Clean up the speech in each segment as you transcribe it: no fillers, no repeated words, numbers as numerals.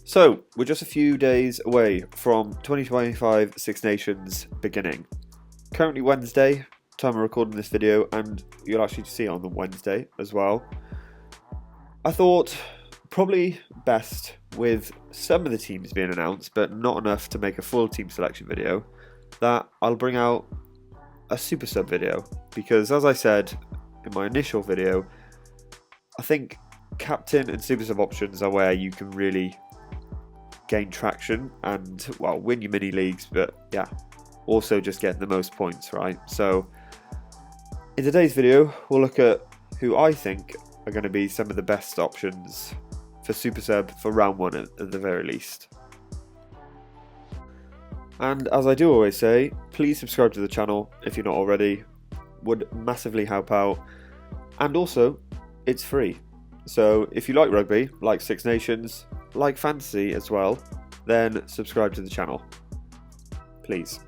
So, we're just a few days away from 2025 Six Nations beginning. Currently Wednesday, time of recording this video, and you'll actually see it on the Wednesday as well. I thought probably best with some of the teams being announced, but not enough to make a full team selection video, that I'll bring out a super sub video. Because as I said in my initial video, I think captain and super sub options are where you can really gain traction and, well, win your mini leagues, but yeah, also just get the most points, right? So in today's video, we'll look at who I think are going to be some of the best options for super sub for round one at the very least. And as I do always say, please subscribe to the channel if you're not already, would massively help out, and also it's free. So if you like rugby, like Six Nations, like fantasy as well, then subscribe to the channel, please.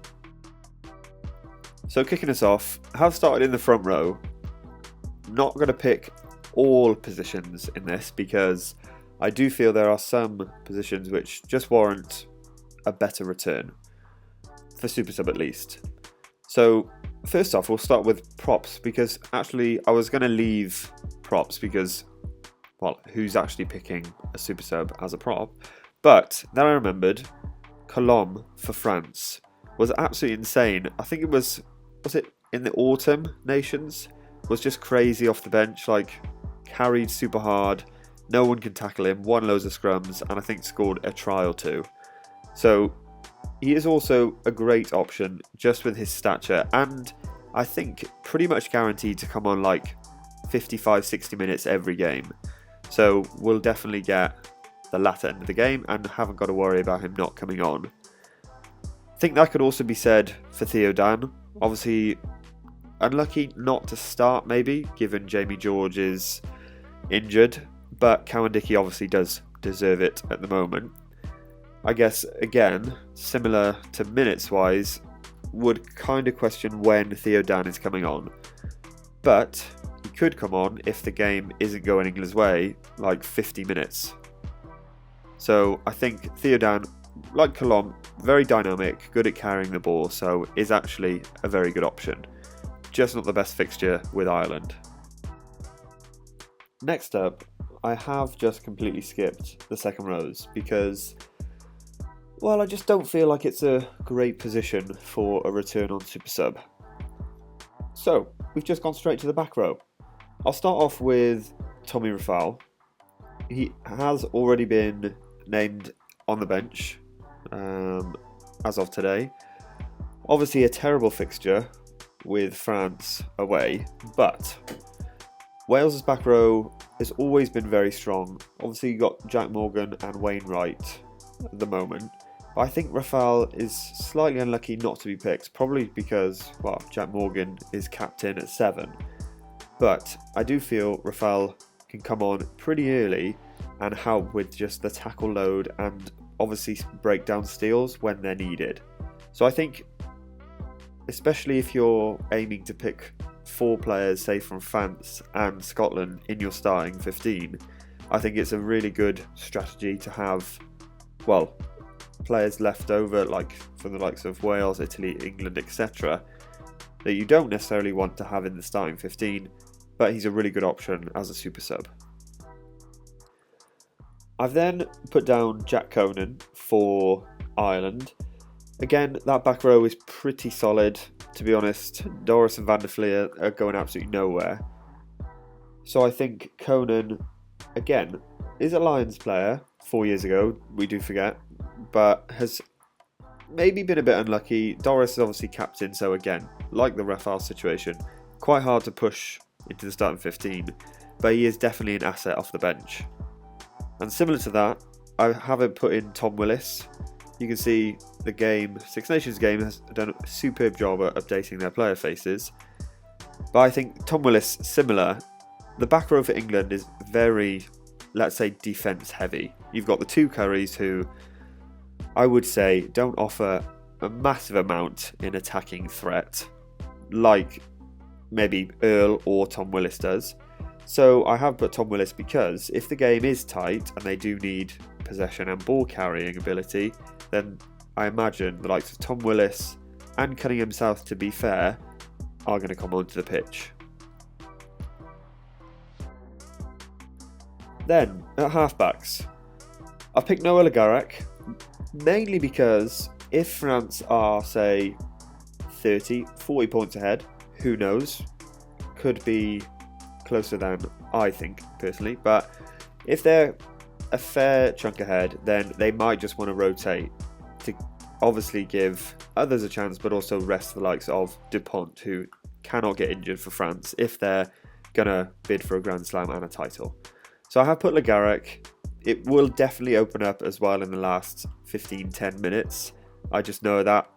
So kicking us off, I have started in the front row. Not going to pick all positions in this because I do feel there are some positions which just warrant a better return, for super sub at least. So first off, we'll start with props, because actually I was going to leave props because, well, who's actually picking a super sub as a prop? But then I remembered Colombe for France was absolutely insane. I think it was it in the autumn nations? Was just crazy off the bench, like carried super hard, no one can tackle him, won loads of scrums, and I think scored a try or two. So he is also a great option just with his stature, and I think pretty much guaranteed to come on like 55-60 minutes every game. So we'll definitely get the latter end of the game and haven't got to worry about him not coming on. I think that could also be said for Theo Dan. Obviously unlucky not to start maybe, given Jamie George is injured, but Cowan-Dickie obviously does deserve it at the moment. I guess, again, similar to minutes wise, would kind of question when Theo Dan is coming on. But he could come on if the game isn't going England's way, like 50 minutes. So I think Theo Dan, like Colombe, very dynamic, good at carrying the ball, so is actually a very good option. Just not the best fixture with Ireland. Next up, I have just completely skipped the second rows because, well, I just don't feel like it's a great position for a return on super sub. So we've just gone straight to the back row. I'll start off with Tommy Rafal. He has already been named on the bench as of today. Obviously a terrible fixture with France away, but Wales' back row has always been very strong. Obviously you got Jack Morgan and Wainwright at the moment, but I think Rafal is slightly unlucky not to be picked, probably because, well, Jack Morgan is captain at 7, but I do feel Rafal can come on pretty early and help with just the tackle load and obviously break down steals when they're needed. So I think, especially if you're aiming to pick 4 players, say from France and Scotland, in your starting 15, I think it's a really good strategy to have, well, players left over, like from the likes of Wales, Italy, England, etc., that you don't necessarily want to have in the starting 15, but he's a really good option as a super sub. I've then put down Jack Conan for Ireland. Again, that back row is pretty solid, to be honest. Doris and Van der Fleer are going absolutely nowhere. So I think Conan, again, is a Lions player 4 years ago, we do forget, but has maybe been a bit unlucky. Doris is obviously captain, so again, like the Rafal situation, quite hard to push into the starting 15, but he is definitely an asset off the bench. And similar to that, I haven't put in Tom Willis. You can see the game, Six Nations game, has done a superb job at updating their player faces. But I think Tom Willis, similar. The back row for England is very, let's say, defence heavy. You've got the 2 Currys who, I would say, don't offer a massive amount in attacking threat, like maybe Earl or Tom Willis does. So I have put Tom Willis because if the game is tight and they do need possession and ball carrying ability, then I imagine the likes of Tom Willis and Cunningham South, to be fair, are going to come onto the pitch. Then, at halfbacks, I've picked Noah Le Garrec, mainly because if France are, say, 30, 40 points ahead, who knows, could be closer than I think, personally, but if they're a fair chunk ahead, then they might just want to rotate to obviously give others a chance, but also rest the likes of Dupont, who cannot get injured for France if they're going to bid for a Grand Slam and a title. So I have put Le Garrec. It will definitely open up as well in the last 15-10 minutes. I just know that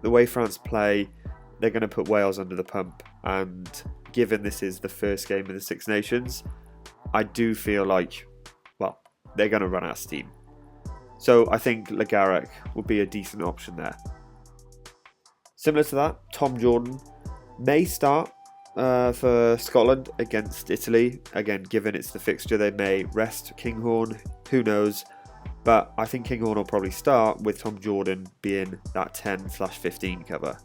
the way France play, they're going to put Wales under the pump, and given this is the first game of the Six Nations, I do feel like, well, they're going to run out of steam. So I think Le Garrec would be a decent option there. Similar to that, Tom Jordan may start for Scotland against Italy. Again, given it's the fixture, they may rest Kinghorn, who knows. But I think Kinghorn will probably start, with Tom Jordan being that 10/15 cover.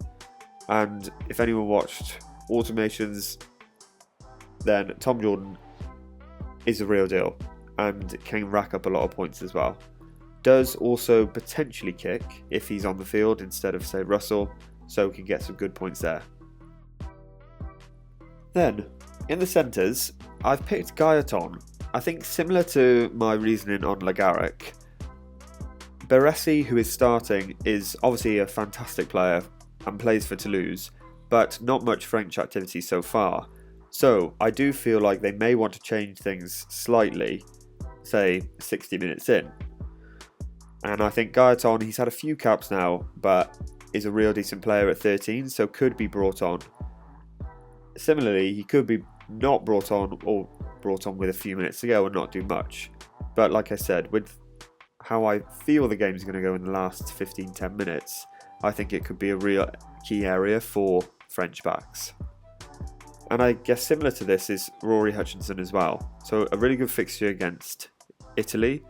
And if anyone watched Automations, then Tom Jordan is a real deal and can rack up a lot of points as well. Does also potentially kick if he's on the field instead of, say, Russell, so can get some good points there. Then, in the centres, I've picked Gaetan. I think similar to my reasoning on Le Garrec, Baresi, who is starting, is obviously a fantastic player and plays for Toulouse, but not much French activity so far. So I do feel like they may want to change things slightly, say 60 minutes in. And I think Gaetan, he's had a few caps now, but is a real decent player at 13, so could be brought on. Similarly, he could be not brought on, or brought on with a few minutes to go and not do much. But like I said, with how I feel the game's going to go in the last 15-10 minutes, I think it could be a real key area for French backs. And I guess similar to this is Rory Hutchinson as well. So a really good fixture against Italy.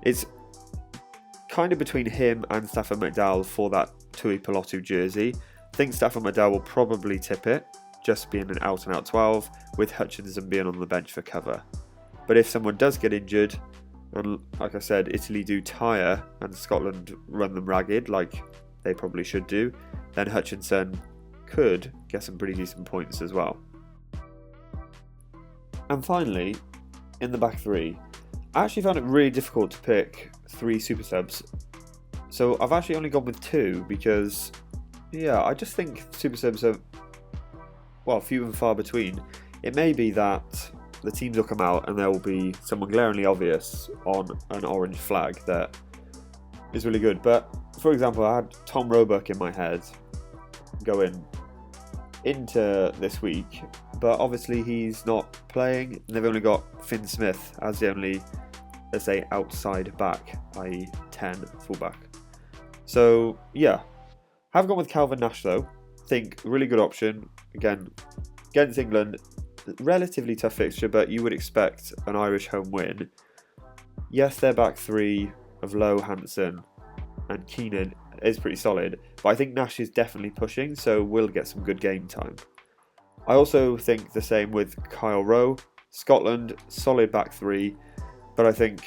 It's kind of between him and Stafford McDowell for that Tui Pelotu jersey. I think Stafford McDowell will probably tip it, just being an out-and-out 12, with Hutchinson being on the bench for cover. But if someone does get injured, and like I said, Italy do tire and Scotland run them ragged like they probably should do, then Hutchinson could get some pretty decent points as well. And finally, in the back three, I actually found it really difficult to pick 3 super subs. So I've actually only gone with 2 because, yeah, I just think super subs are, well, few and far between. It may be that the teams will come out and there will be someone glaringly obvious on an orange flag that is really good. But, for example, I had Tom Roebuck in my head going into this week, but obviously he's not playing, and they've only got Finn Smith as the only, let's say, outside back, i.e. 10 fullback. So, yeah. Have gone with Calvin Nash though. Think really good option. Again, against England, relatively tough fixture, but you would expect an Irish home win. Yes, their back three of Lowe, Hansen and Keenan is pretty solid, but I think Nash is definitely pushing, so we'll get some good game time. I also think the same with Kyle Rowe. Scotland, solid back three, but I think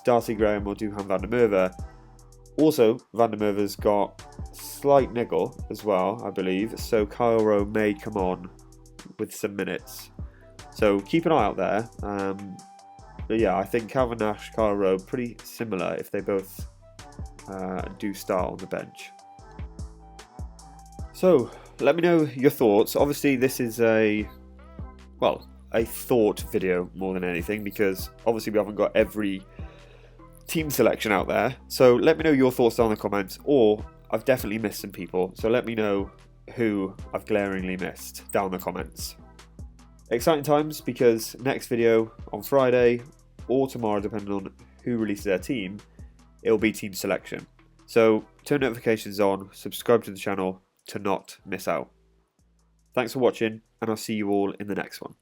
Darcy Graham or Duhan van der Merwe. Also, van der Merwe's got slight niggle as well, I believe, so Kyle Rowe may come on with some minutes. So keep an eye out there. But yeah, I think Calvin Nash, Kyle Rowe, pretty similar if they both do start on the bench. So let me know your thoughts. Obviously this is a thought video more than anything, because obviously we haven't got every team selection out there. So let me know your thoughts down in the comments, or I've definitely missed some people, so let me know who I've glaringly missed down in the comments. Exciting times, because next video on Friday or tomorrow, depending on who releases their team, it'll be team selection. So turn notifications on, subscribe to the channel to not miss out. Thanks for watching, and I'll see you all in the next one.